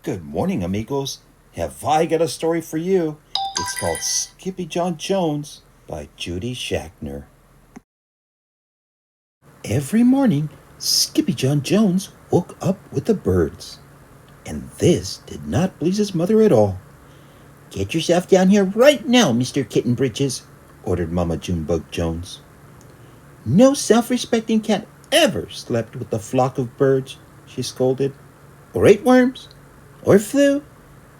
Good morning, amigos. Have I got a story for you? It's called Skippyjon Jones by Judy Schacner. Every morning, Skippyjon Jones woke up with the birds. And this did not please his mother at all. "Get yourself down here right now, Mr. Kitten Britches," ordered Mama Junebug Jones. "No self-respecting cat ever slept with a flock of birds," she scolded, "or ate worms, or flew,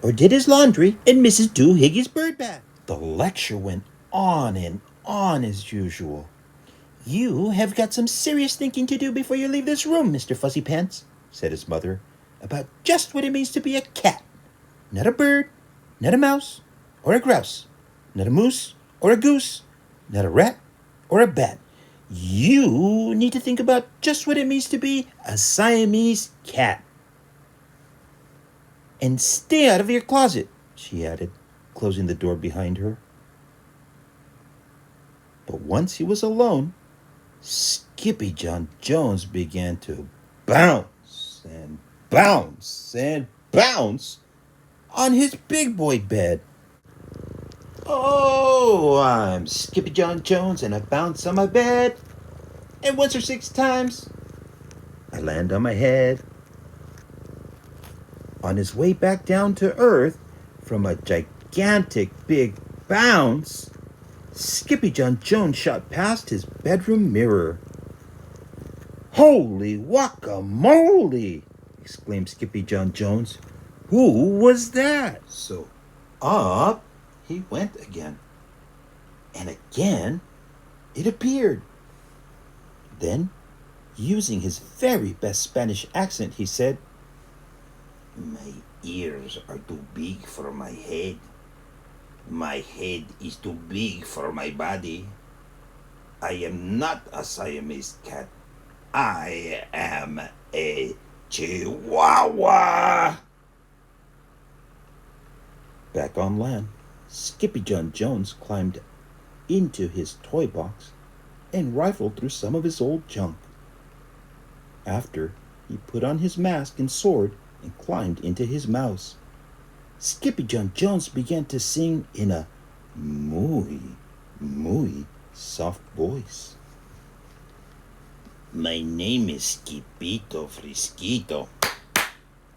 or did his laundry in Mrs. Doohiggy's bird bath." The lecture went on and on as usual. "You have got some serious thinking to do before you leave this room, Mr. Fuzzy Pants," said his mother, "about just what it means to be a cat. Not a bird, not a mouse, or a grouse, not a moose, or a goose, not a rat, or a bat. You need to think about just what it means to be a Siamese cat. And stay out of your closet," she added, closing the door behind her. But once he was alone, Skippyjon Jones began to bounce and bounce and bounce on his big boy bed. "Oh, I'm Skippyjon Jones and I bounce on my bed. And once or six times, I land on my head." On his way back down to earth from a gigantic big bounce, Skippyjon Jones shot past his bedroom mirror. "Holy guacamole!" exclaimed Skippyjon Jones. "Who was that?" So up he went again. And again it appeared. Then, using his very best Spanish accent, he said, "My ears are too big for my head. My head is too big for my body. I am not a Siamese cat. I am a Chihuahua." Back on land, Skippyjon Jones climbed into his toy box and rifled through some of his old junk. After, he put on his mask and sword and climbed into his mouse. Skippyjon Jones began to sing in a muy soft voice. "My name is Skippito Frisquito.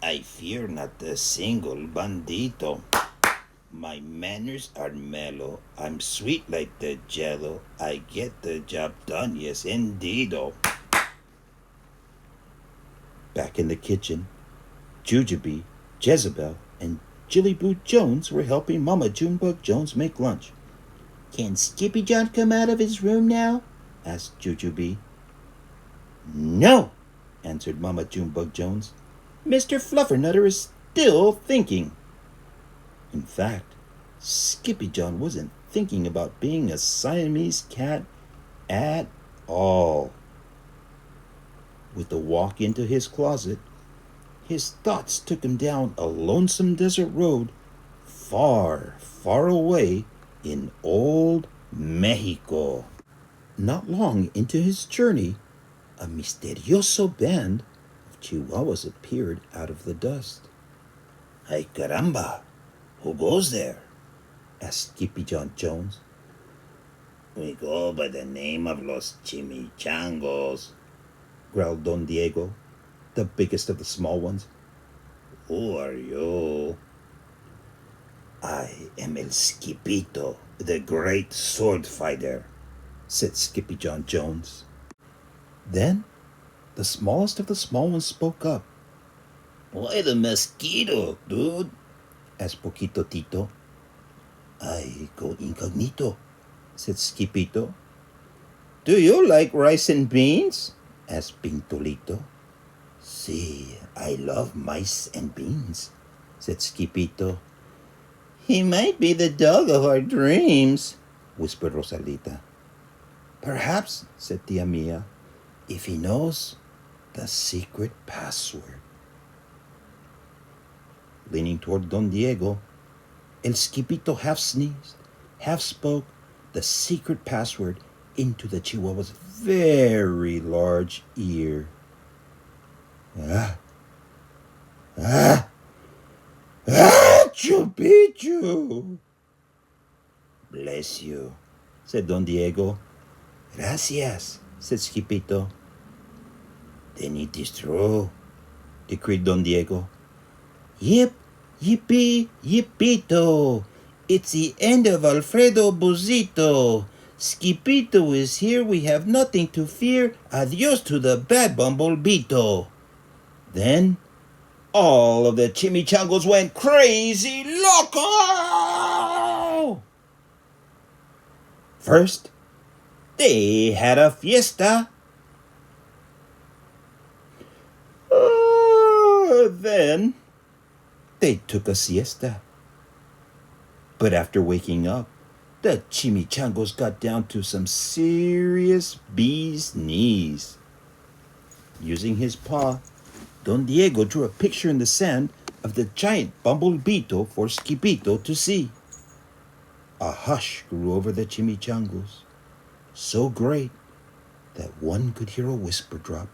I fear not a single bandito. My manners are mellow. I'm sweet like the jello. I get the job done, yes indeedo." Back in the kitchen, Jujubee, Jezebel, and Jillyboo Jones were helping Mama Junebug Jones make lunch. "Can Skippyjon come out of his room now?" asked Jujubee. "No," answered Mama Junebug Jones. "Mr. Fluffernutter is still thinking." In fact, Skippyjon wasn't thinking about being a Siamese cat at all. With the walk into his closet, his thoughts took him down a lonesome desert road far, far away in old Mexico. Not long into his journey, a misterioso band of Chihuahuas appeared out of the dust. "Ay caramba, who goes there?" asked Skippyjon Jones. "We go by the name of Los Chimichangos," growled Don Diego, the biggest of the small ones. "Who are you?" "I am El Skippito, the great sword fighter," said Skippyjon Jones. Then the smallest of the small ones spoke up. "Why the mosquito, dude?" asked Poquito Tito. "I go incognito," said Skippito. "Do you like rice and beans?" asked Pintolito. "See, I love mice and beans," said Skippito. "He might be the dog of our dreams," whispered Rosalita. "Perhaps," said Tia Mia, "if he knows the secret password." Leaning toward Don Diego, El Skippito half sneezed, half spoke the secret password into the Chihuahua's very large ear. "Ah, ah, Machu Picchu! Bless you, said Don Diego. Gracias, said Skippito. Then it is true, decreed Don Diego. Yip, yippee, yippito. It's the end of Alfredo Buzito. Skippito is here, we have nothing to fear. Adios to the bad Bumblebito. Then all of the chimichangas went crazy loco! First, they had a fiesta. Then they took a siesta. But after waking up, the chimichangos got down to some serious bee's knees. Using his paw, Don Diego drew a picture in the sand of the giant Bumblebito for Skippito to see. A hush grew over the chimichangos, so great that one could hear a whisper drop.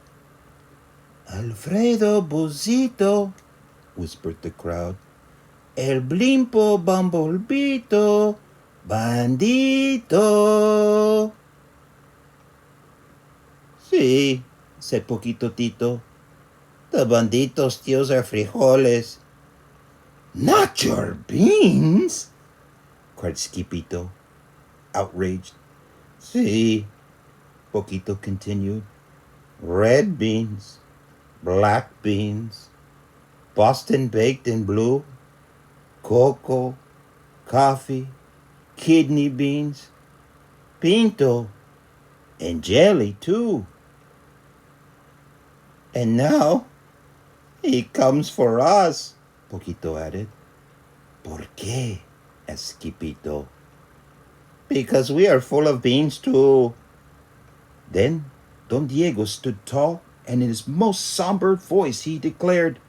Alfredo Buzito, whispered the crowd. El blimpo Bumblebito, bandito. Sí, said Poquito Tito. The bandito steals our frijoles. Not your beans, cried Skippito, outraged. Sí, Poquito continued. Red beans, black beans, Boston baked in blue, cocoa, coffee, kidney beans, pinto, and jelly too. And now he comes for us, Poquito added. ¿Por qué? asked Skippito. Because we are full of beans too. Then Don Diego stood tall, and in his most somber voice he declared,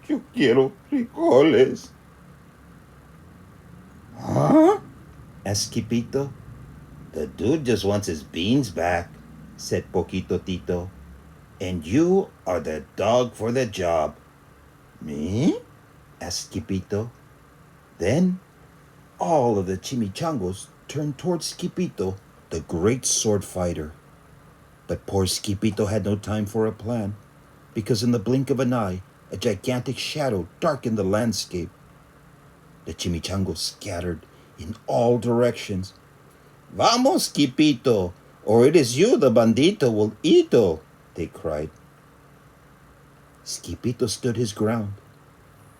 Yo quiero frijoles. Huh? asked Skippito. The dude just wants his beans back, said Poquito Tito. And you are the dog for the job. Me? asked Skippito. Then all of the chimichangos turned towards Skippito, the great sword fighter. But poor Skippito had no time for a plan, because in the blink of an eye, a gigantic shadow darkened the landscape. The chimichangos scattered in all directions. Vamos, Skippito, or it is you the bandito will eato, they cried. Skippito stood his ground,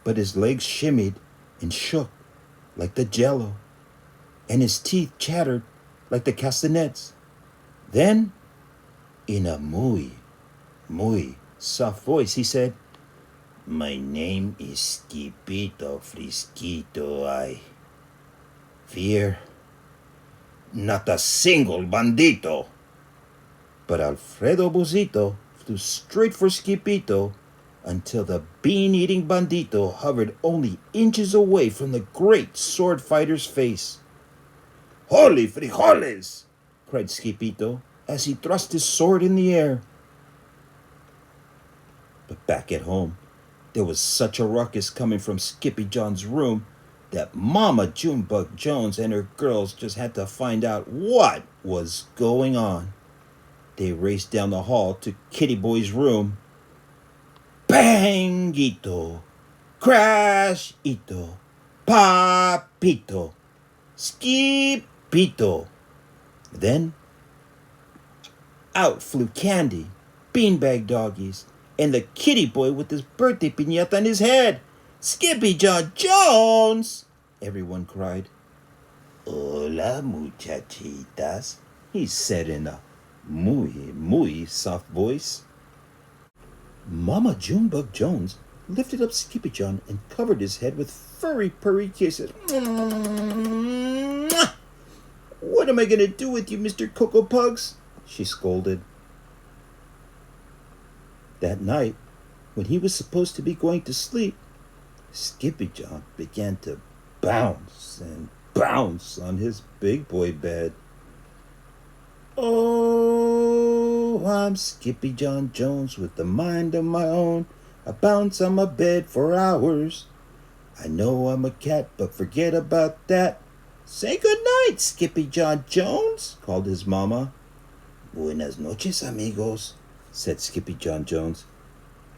but his legs shimmied and shook like the jello, and his teeth chattered like the castanets. Then, in a muy soft voice, he said, My name is Skippito Frisquito. I fear not a single bandito. But Alfredo Buzito flew straight for Skippito until the bean-eating bandito hovered only inches away from the great sword fighter's face. Holy frijoles! cried Skippito as he thrust his sword in the air. But back at home, there was such a ruckus coming from Skippyjon's room that Mama Junebug Jones and her girls just had to find out what was going on. They raced down the hall to Kitty Boy's room. Bangito, crashito, papito, Skippito. Then out flew Candy, beanbag doggies, and the Kitty Boy with his birthday piñata on his head. Skippyjon Jones! Everyone cried. Hola, muchachitas, he said in a muy soft voice. Mama Junebug Jones lifted up Skippyjon and covered his head with furry purry kisses. What am I going to do with you, Mr. Cocoa Pugs? She scolded. That night, when he was supposed to be going to sleep, Skippyjon began to bounce and bounce on his big boy bed. Oh, I'm Skippyjon Jones with a mind of my own. I bounce on my bed for hours. I know I'm a cat, but forget about that. Say good night, Skippyjon Jones, called his mama. Buenas noches, amigos, said Skippyjon Jones.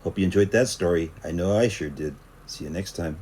Hope you enjoyed that story. I know I sure did. See you next time.